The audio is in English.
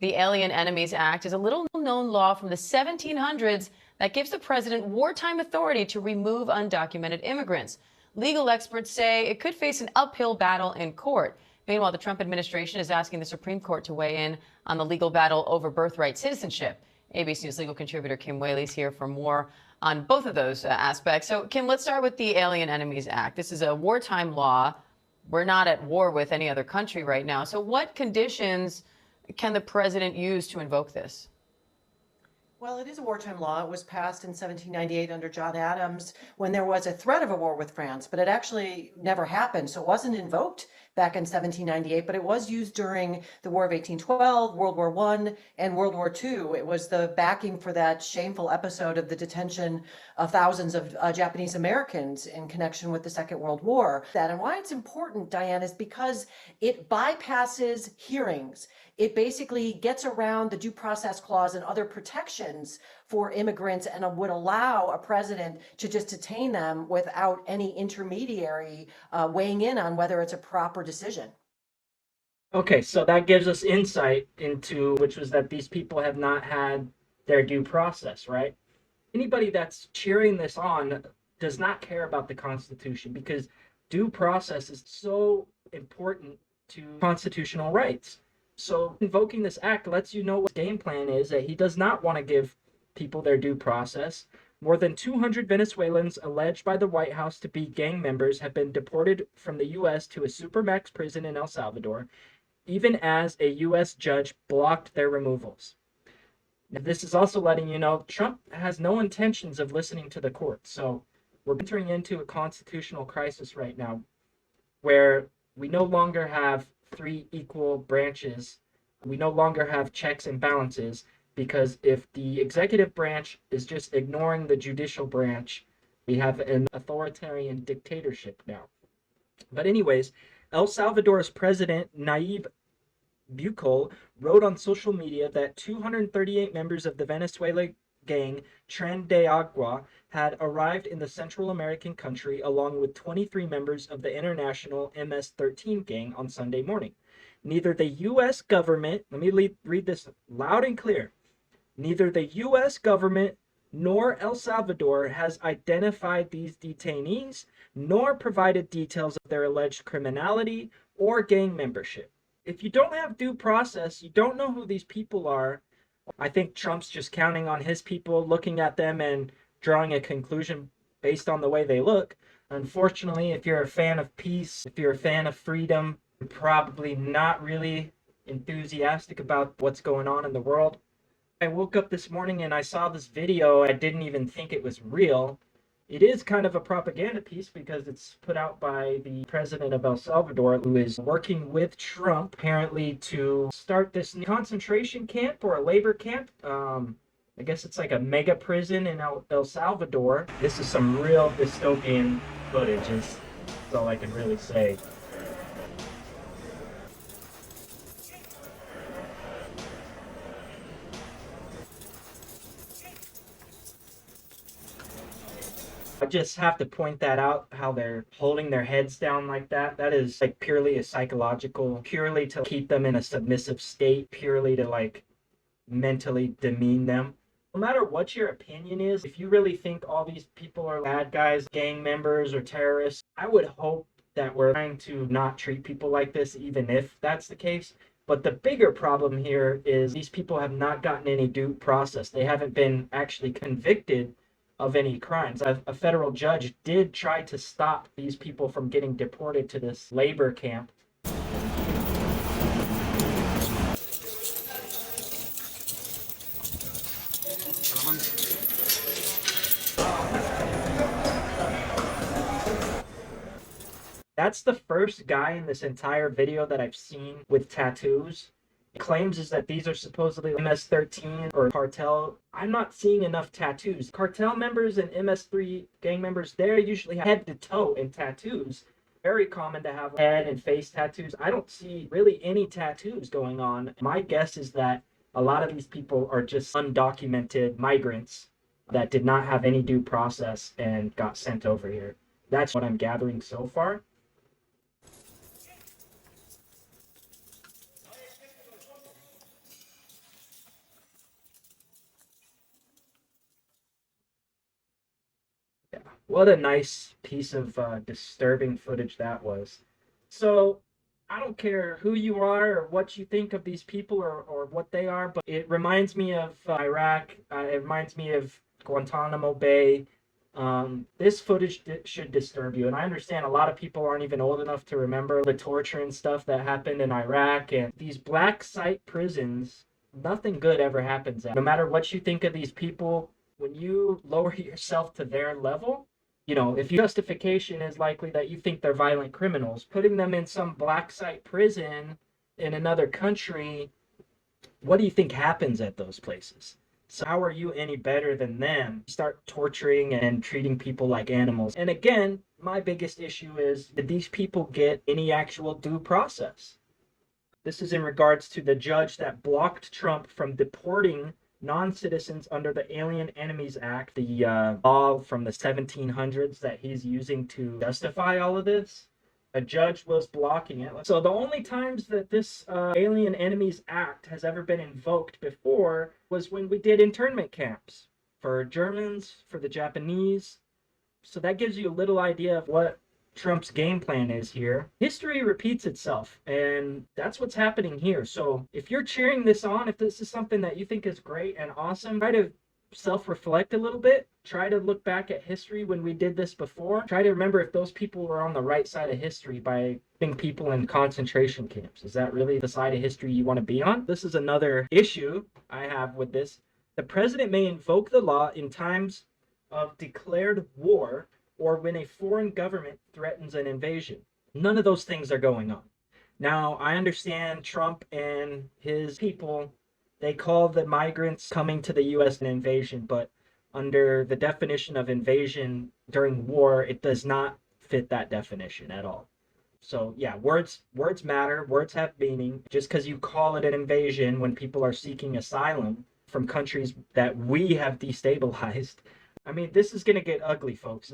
The Alien Enemies Act is a little known law from the 1700s that gives the president wartime authority to remove undocumented immigrants. Legal experts say it could face an uphill battle in court. Meanwhile, the Trump administration is asking the Supreme Court to weigh in on the legal battle over birthright citizenship. ABC News legal contributor Kim Whaley's here for more on both of those aspects. So, Kim, let's start with the Alien Enemies Act. This is a wartime law. We're not at war with any other country right now. So, what conditions can the president use to invoke this? Well, it is a wartime law. It was passed in 1798 under John Adams when there was a threat of a war with France, but it actually never happened. So it wasn't invoked back in 1798, but it was used during the War of 1812, World War I, and World War II. It was the backing for that shameful episode of the detention of thousands of Japanese Americans in connection with the Second World War. And why it's important, Diane, is because it bypasses hearings. It basically gets around the due process clause and other protections for immigrants and would allow a president to just detain them without any intermediary weighing in on whether it's a proper decision. Okay, so that gives us insight into which was that these people have not had their due process, right? Anybody that's cheering this on does not care about the Constitution because due process is so important to constitutional rights. So invoking this act lets you know what his game plan is, that he does not want to give people their due process. More than 200 Venezuelans alleged by the White House to be gang members have been deported from the U.S. to a supermax prison in El Salvador, even as a U.S. judge blocked their removals. Now, this is also letting you know Trump has no intentions of listening to the court. So we're entering into a constitutional crisis right now where we no longer have three equal branches. We no longer have checks and balances because if the executive branch is just ignoring the judicial branch, we have an authoritarian dictatorship now. But anyways, El Salvador's president, Nayib Bukele, wrote on social media that 238 members of the Venezuela gang Tren de Agua had arrived in the Central American country along with 23 members of the international MS-13 gang on Sunday morning. Neither the U.S. government, let me read this loud and clear, neither the U.S. government nor El Salvador has identified these detainees nor provided details of their alleged criminality or gang membership. If you don't have due process, you don't know who these people are. I think Trump's just counting on his people, looking at them and drawing a conclusion based on the way they look. Unfortunately, if you're a fan of peace, if you're a fan of freedom, you're probably not really enthusiastic about what's going on in the world. I woke up this morning and I saw this video. I didn't even think it was real. It is kind of a propaganda piece because it's put out by the president of El Salvador, who is working with Trump, apparently, to start this concentration camp or a labor camp. I guess it's like a mega prison in El Salvador. This is some real dystopian footage, that's all I can really say. I just have to point that out, how they're holding their heads down like that. That is like purely a psychological, purely to keep them in a submissive state, purely to like mentally demean them. No matter what your opinion is, if you really think all these people are bad guys, gang members, or terrorists, I would hope that we're trying to not treat people like this, even if that's the case. But the bigger problem here is these people have not gotten any due process. They haven't been actually convicted of any crimes. A federal judge did try to stop these people from getting deported to this labor camp. That's the first guy in this entire video that I've seen with tattoos. Claims is that these are supposedly MS-13 or cartel. I'm not seeing enough tattoos. Cartel members and MS-3 gang members, they're usually head to toe in tattoos. Very common to have head and face tattoos. I don't see really any tattoos going on. My guess is that a lot of these people are just undocumented migrants that did not have any due process and got sent over here. That's what I'm gathering so far. What a nice piece of disturbing footage that was. So, I don't care who you are or what you think of these people or what they are, but it reminds me of Iraq. It reminds me of Guantanamo Bay. This footage should disturb you. And I understand a lot of people aren't even old enough to remember the torture and stuff that happened in Iraq. And these black site prisons, nothing good ever happens at. No matter what you think of these people, when you lower yourself to their level, if your justification is likely that you think they're violent criminals, putting them in some black site prison in another country, what do you think happens at those places? So how are you any better than them? Start torturing and treating people like animals. And again, my biggest issue is, did these people get any actual due process? This is in regards to the judge that blocked Trump from deporting non-citizens under the Alien Enemies Act, the law from the 1700s that he's using to justify all of this. A judge was blocking it. So the only times that this Alien Enemies Act has ever been invoked before was when we did internment camps for Germans, for the Japanese. So that gives you a little idea of what Trump's game plan is here. History repeats itself, and that's what's happening here. So if you're cheering this on, if this is something that you think is great and awesome, try to self-reflect a little bit. Try to look back at history when we did this before. Try to remember if those people were on the right side of history by putting people in concentration camps. Is that really the side of history you want to be on? This is another issue I have with this. The president may invoke the law in times of declared war or when a foreign government threatens an invasion. None of those things are going on. Now, I understand Trump and his people, they call the migrants coming to the U.S. an invasion, but under the definition of invasion during war, it does not fit that definition at all. So yeah, words matter, words have meaning. Just because you call it an invasion when people are seeking asylum from countries that we have destabilized, I mean, this is going to get ugly, folks.